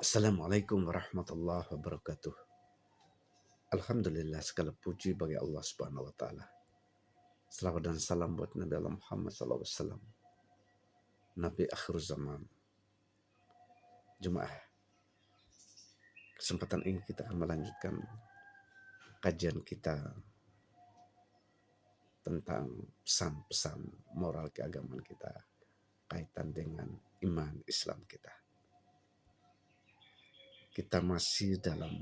Assalamualaikum warahmatullahi wabarakatuh. Alhamdulillah, segala puji bagi Allah Subhanahu wa taala. Selawat dan salam buat Nabi Allah Muhammad SAW, Nabi akhir zaman. Jemaah, kesempatan ini kita akan melanjutkan kajian kita tentang pesan-pesan moral keagamaan kita kaitan dengan iman Islam kita. Kita masih dalam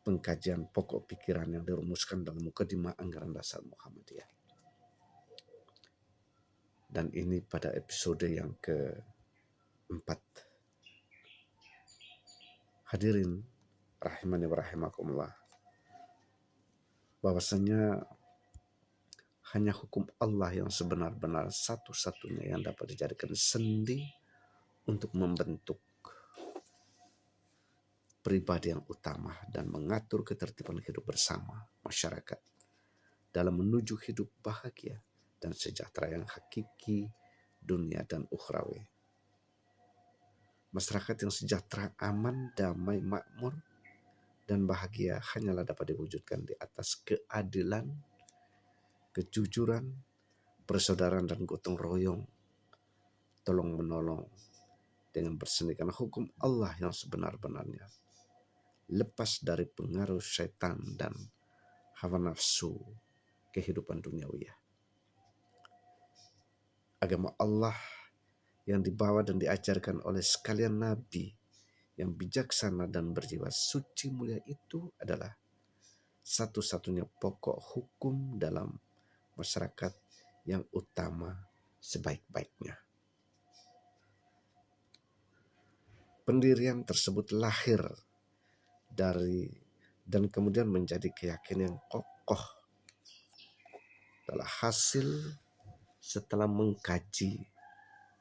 pengkajian pokok pikiran yang dirumuskan dalam Mukadimah Anggaran Dasar Muhammadiyah. Dan ini pada episode yang keempat. Hadirin rahimani wa rahimakumullah, bahwasanya hanya hukum Allah yang sebenar-benar satu-satunya yang dapat dijadikan sendi untuk membentuk pribadi yang utama dan mengatur ketertiban hidup bersama masyarakat dalam menuju hidup bahagia dan sejahtera yang hakiki dunia dan ukhrawi. Masyarakat yang sejahtera, aman, damai, makmur, dan bahagia hanyalah dapat diwujudkan di atas keadilan, kejujuran, persaudaraan, dan gotong royong, tolong menolong dengan bersendikan hukum Allah yang sebenar-benarnya, lepas dari pengaruh syaitan dan hawa nafsu kehidupan duniawi. Agama Allah yang dibawa dan diajarkan oleh sekalian nabi yang bijaksana dan berjiwa suci mulia itu adalah satu-satunya pokok hukum dalam masyarakat yang utama sebaik-baiknya. Pendirian tersebut lahir dari dan kemudian menjadi keyakinan yang kokoh adalah hasil setelah mengkaji,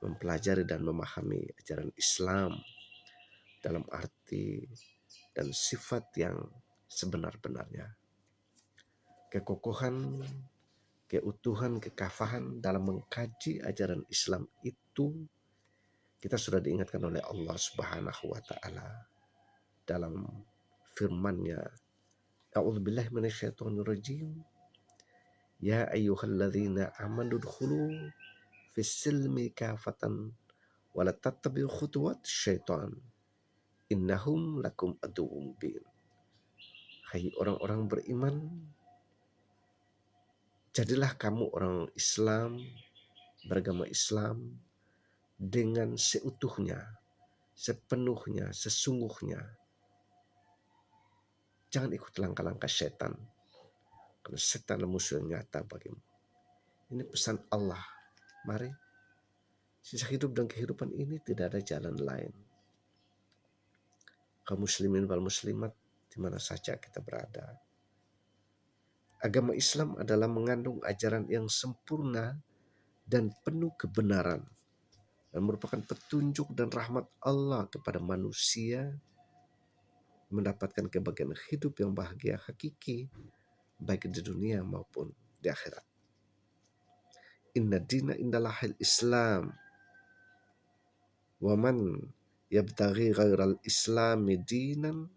mempelajari dan memahami ajaran Islam dalam arti dan sifat yang sebenar-benarnya. Kekokohan, keutuhan, kekafahan dalam mengkaji ajaran Islam itu kita sudah diingatkan oleh Allah Subhanahu wa taala dalam firman-Nya, A'udzubillahi minasyaitonirrajim. Ya ayyuhalladzina amanu dkhulu fis-silmi kafatan wa la tattabi'u khutuwat syaitan innahum lakum aduwwum mubin. Hai orang-orang beriman, jadilah kamu orang Islam, beragama Islam dengan seutuhnya, sepenuhnya, sesungguhnya. Jangan ikut langkah-langkah setan, karena setan adalah musuh yang nyata bagimu. Ini pesan Allah. Mari, sisa hidup dan kehidupan ini tidak ada jalan lain. Kaum muslimin wal muslimat di mana saja kita berada, agama Islam adalah mengandung ajaran yang sempurna dan penuh kebenaran dan merupakan petunjuk dan rahmat Allah kepada manusia mendapatkan kebahagiaan hidup yang bahagia hakiki baik di dunia maupun di akhirat. Inna dina indallahil Islam wa man yabtaghi ghairal islami dinan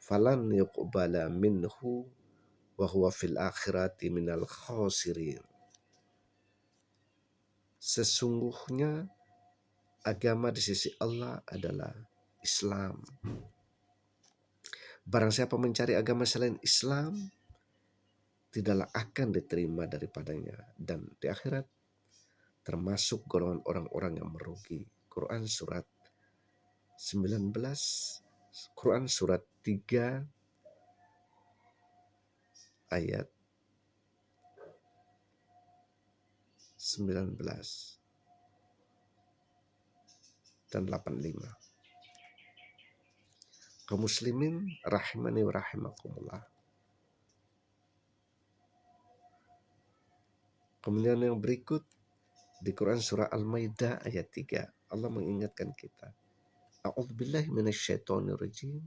falan yuqbala minhu wa huwa fil akhirati minal khasirin. Sesungguhnya agama di sisi Allah adalah Islam. Barang siapa mencari agama selain Islam, tidaklah akan diterima daripadanya, dan di akhirat termasuk golongan orang-orang yang merugi. Quran surat 19, Quran surat 3 ayat 19 dan 85. Kaum muslimin rahimani wa rahimakumullah. Kemudian yang berikut di Quran surah Al-Maidah ayat 3, Allah mengingatkan kita. A'udzubillahi minasyaitonirrajim.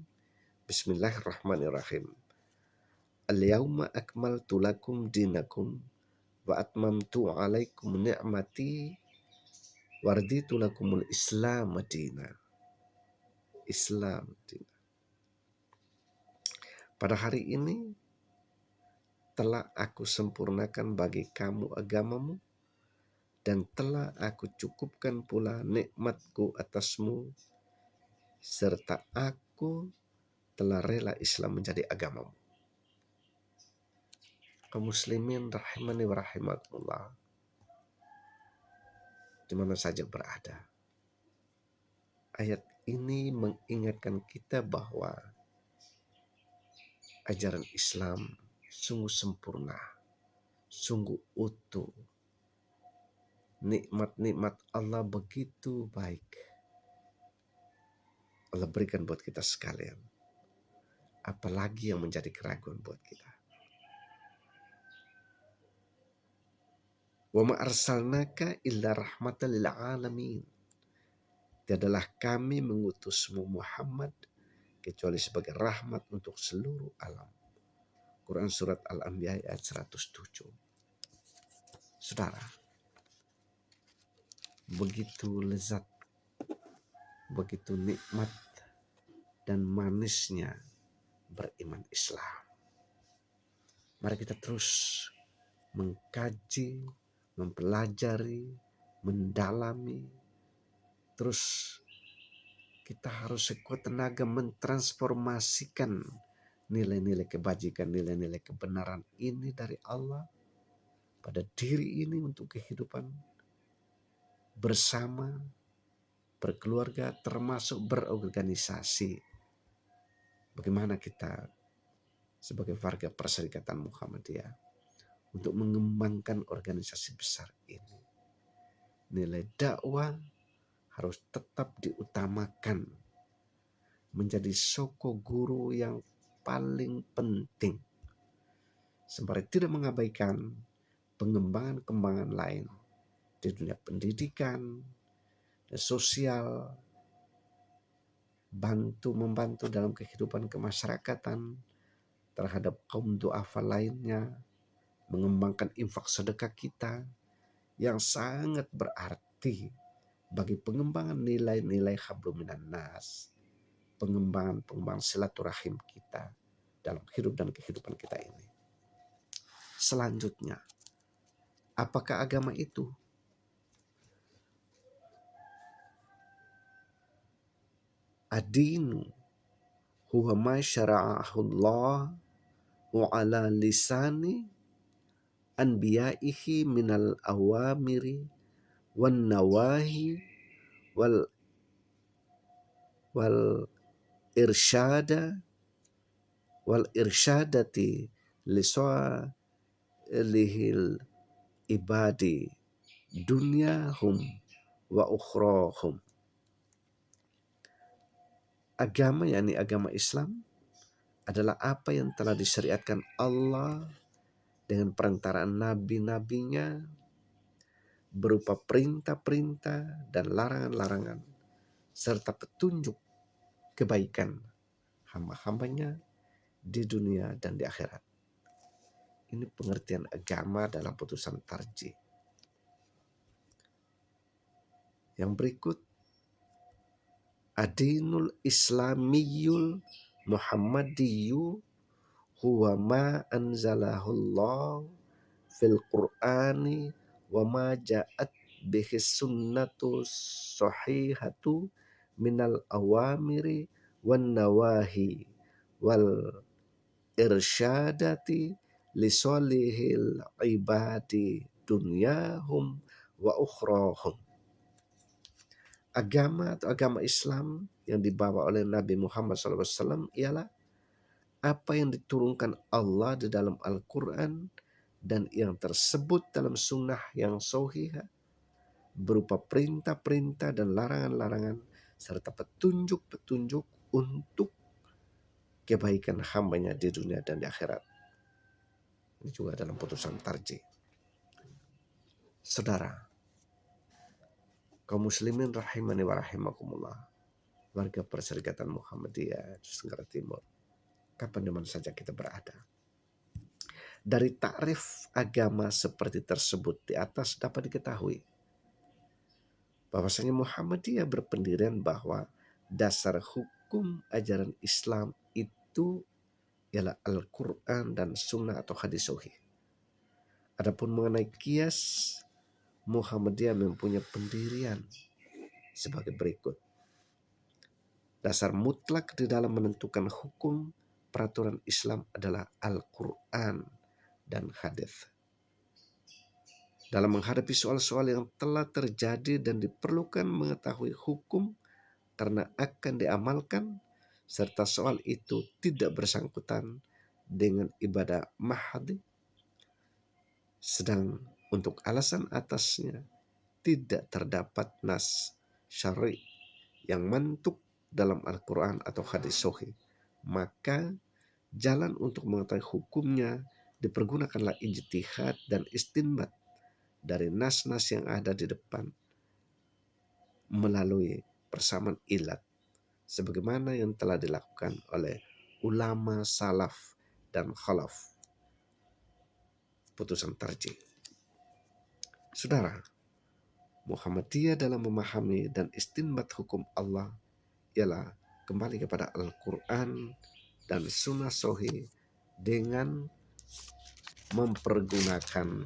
Bismillahirrahmanirrahim. Al-yawma akmaltu lakum dinakum wa atmamtu alaikum ni'mati wa raditu lakumul Islam madina. Islam. Pada hari ini telah aku sempurnakan bagi kamu agamamu, dan telah aku cukupkan pula nikmatku atasmu, serta aku telah rela Islam menjadi agamamu. Kaum muslimin rahimani wa rahimakumullah, di mana saja berada. Ayat ini mengingatkan kita bahwa ajaran Islam sungguh sempurna, sungguh utuh. Nikmat-nikmat Allah begitu baik. Allah berikan buat kita sekalian. Apalagi yang menjadi keraguan buat kita. Wa ma arsalnaka illa rahmatan lil alamin. Tiadalah kami mengutusmu Muhammad kecuali sebagai rahmat untuk seluruh alam. Quran surat Al-Anbiya ayat 107. Saudara, begitu lezat, begitu nikmat dan manisnya beriman Islam. Mari kita terus mengkaji, mempelajari, mendalami. Terus kita harus sekuat tenaga mentransformasikan nilai-nilai kebajikan, nilai-nilai kebenaran ini dari Allah pada diri ini untuk kehidupan bersama, berkeluarga, termasuk berorganisasi. Bagaimana kita sebagai warga Perserikatan Muhammadiyah untuk mengembangkan organisasi besar ini. Nilai dakwah harus tetap diutamakan menjadi soko guru yang paling penting, sembari tidak mengabaikan pengembangan-pengembangan lain di dunia pendidikan dan sosial, membantu dalam kehidupan kemasyarakatan terhadap kaum du'afa lainnya, mengembangkan infak sedekah kita yang sangat berarti bagi pengembangan nilai-nilai hablum minan nas, pengembangan silaturahim kita dalam hidup dan kehidupan kita ini. Selanjutnya, apakah agama itu? Ad-dinu huwa ma syara'ahu Allah wa ala lisani anbiya'ihi minal awamiri wan nawahi wal irsyadati lisalihil ibadi dunyahum wa ukhrahum. Agama, yakni agama Islam, adalah apa yang telah disyariatkan Allah dengan perantaraan nabi-nabinya berupa perintah-perintah dan larangan-larangan serta petunjuk kebaikan hamba-hambanya di dunia dan di akhirat. Ini pengertian agama dalam putusan tarjih. Yang berikut, Adinul Islamiyul Muhammadiyyu huwa ma anzalahullah fil Qur'ani wa ma ja'at bihi sunnatu sahihatu minal awamiri wan nawahi wal irsyadati lisolihil ibadi dunyahum wa ukhrahum. Agama atau agama Islam yang dibawa oleh Nabi Muhammad SAW ialah apa yang diturunkan Allah di dalam Al-Quran dan yang tersebut dalam sunnah yang sahihah berupa perintah-perintah dan larangan-larangan serta petunjuk-petunjuk untuk kebaikan hambanya di dunia dan di akhirat. Ini juga dalam putusan tarjih. Saudara, kaum muslimin rahimani wa rahimakumullah, warga Perserikatan Muhammadiyah Tenggara Timur, kapan di mana saja kita berada. Dari takrif agama seperti tersebut di atas dapat diketahui bahwasanya Muhammadiyah berpendirian bahwa dasar hukum ajaran Islam itu ialah Al-Quran dan Sunnah atau hadis sahih. Adapun mengenai kias, Muhammadiyah mempunyai pendirian sebagai berikut. Dasar mutlak di dalam menentukan hukum peraturan Islam adalah Al-Quran dan hadis. Dalam menghadapi soal-soal yang telah terjadi dan diperlukan mengetahui hukum karena akan diamalkan, serta soal itu tidak bersangkutan dengan ibadah mahdi, sedang untuk alasan atasnya tidak terdapat nas syar'i yang mentuk dalam Al-Quran atau hadis sahih, maka jalan untuk mengetahui hukumnya dipergunakanlah ijtihad dan istinbat dari nas-nas yang ada di depan melalui persamaan ilat sebagaimana yang telah dilakukan oleh ulama salaf dan khalaf. Putusan tarjih. Saudara, Muhammadiyah dalam memahami dan istinbat hukum Allah ialah kembali kepada Al-Quran dan Sunnah Sahih dengan mempergunakan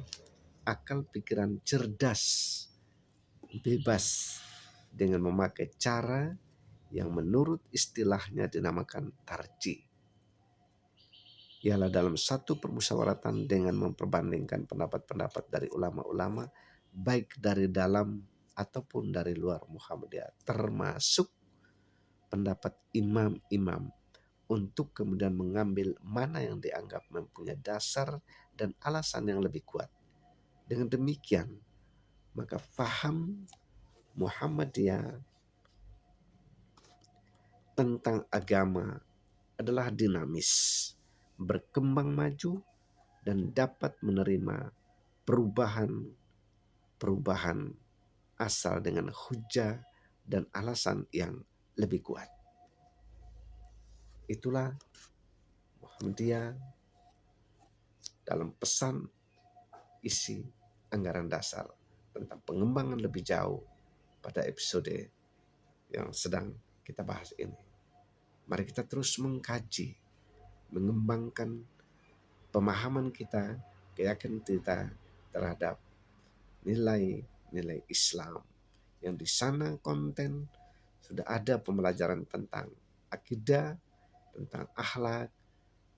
akal pikiran cerdas, bebas, dengan memakai cara yang menurut istilahnya dinamakan tarjih. Ialah dalam satu permusyawaratan dengan memperbandingkan pendapat-pendapat dari ulama-ulama baik dari dalam ataupun dari luar Muhammadiyah, termasuk pendapat imam-imam, untuk kemudian mengambil mana yang dianggap mempunyai dasar dan alasan yang lebih kuat. Dengan demikian, maka faham Muhammadiyah tentang agama adalah dinamis, berkembang maju, dan dapat menerima perubahan asal dengan hujah dan alasan yang lebih kuat. Itulah Muhammadiyah dalam pesan isi anggaran dasar tentang pengembangan lebih jauh pada episode yang sedang kita bahas ini. Mari kita terus mengkaji, mengembangkan pemahaman kita, keyakinan kita terhadap nilai-nilai Islam yang di sana konten sudah ada pembelajaran tentang akidah, tentang akhlak,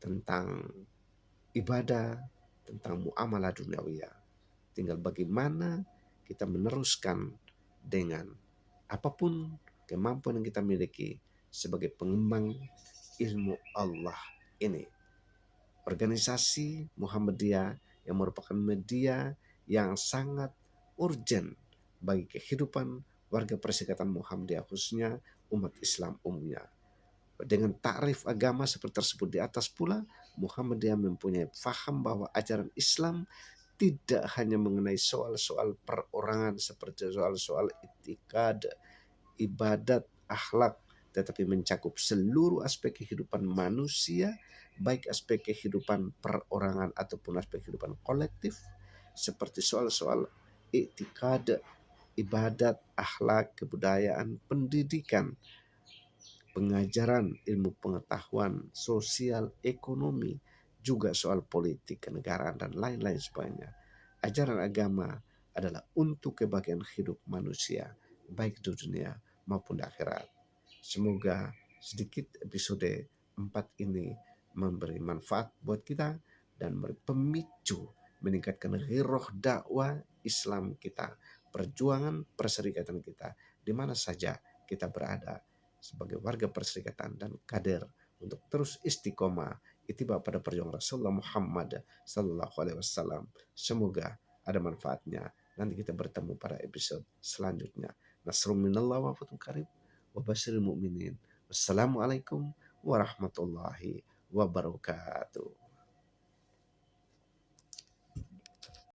tentang ibadah, tentang muamalah duniawiyah. Tinggal bagaimana kita meneruskan dengan apapun kemampuan yang kita miliki sebagai pengembang ilmu Allah ini. Organisasi Muhammadiyah yang merupakan media yang sangat urgent bagi kehidupan warga Perserikatan Muhammadiyah, khususnya umat Islam umumnya. Dengan takrif agama seperti tersebut di atas pula, Muhammadiyah mempunyai faham bahwa ajaran Islam tidak hanya mengenai soal-soal perorangan seperti soal-soal itikad, ibadat, akhlak, tetapi mencakup seluruh aspek kehidupan manusia, baik aspek kehidupan perorangan ataupun aspek kehidupan kolektif, seperti soal-soal itikad, ibadat, akhlak, kebudayaan, pendidikan, pengajaran ilmu pengetahuan, sosial, ekonomi, juga soal politik, kenegaraan, dan lain-lain sebagainya. Ajaran agama adalah untuk kebahagiaan hidup manusia, baik di dunia maupun di akhirat. Semoga sedikit episode 4 ini memberi manfaat buat kita dan memberi pemicu meningkatkan giroh dakwah Islam kita, perjuangan perserikatan kita, di mana saja kita berada sebagai warga perserikatan dan kader untuk terus istiqomah ittiba pada perjuangan Rasulullah Muhammad sallallahu alaihi wasallam. Semoga ada manfaatnya. Nanti kita bertemu pada episode selanjutnya. Nasrun minallah wa fathun qarib wa basyiril mu'minin. Wassalamualaikum warahmatullahi wabarakatuh.